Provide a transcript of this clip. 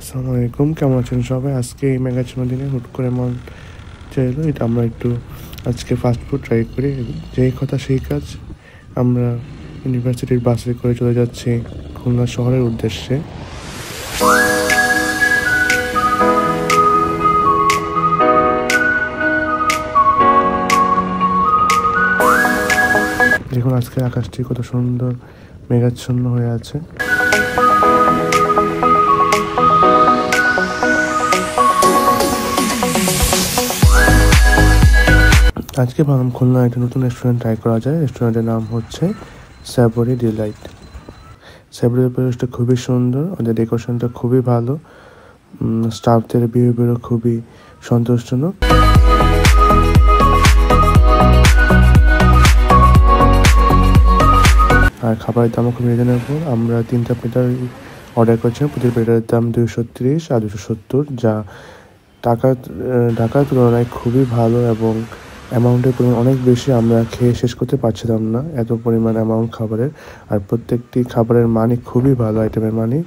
আসসালামু আলাইকুম, কেমন আছেন সবাই? আজকে এই মেঘাচ্ছন্ন দিনে হুট করে মন চাইলো এটা আমরা একটু আজকে ফাস্টফুড ট্রাই করি। যেই কথা সেই কাজ। আমরা ইউনিভার্সিটির বাসে করে চলে যাচ্ছি খুলনা শহরের উদ্দেশ্যে। দেখুন আজকে আকাশটি কত সুন্দর মেঘাচ্ছন্ন হয়ে আছে। আজকে ভাবলাম খুলনা একটা নতুন রেস্টুরেন্ট ট্রাই করা যায়। রেস্টুরেন্টের নাম হচ্ছে স্যাভরি ডিলাইট। স্যাভরির পরিবেশটা খুবই সুন্দর, ওদের ডেকোরেশনটা খুবই ভালো, স্টাফদের বিহেভিয়ারও খুবই সন্তোষজনক। আর খাবারের দামও খুব রিজনেবল। আমরা 3টা প্লেটার অর্ডার করেছিলাম, প্রতি প্লেটারের দাম 230 আর 270, যা ঢাকার তুলনায় খুবই ভালো এবং অ্যামাউন্টের পরিমাণ অনেক বেশি। আমরা খেয়ে শেষ করতে পারছিলাম না, এত পরিমাণ অ্যামাউন্ট খাবারের। আর প্রত্যেকটি খাবারের মানই খুবই ভালো, আইটেমের মানই।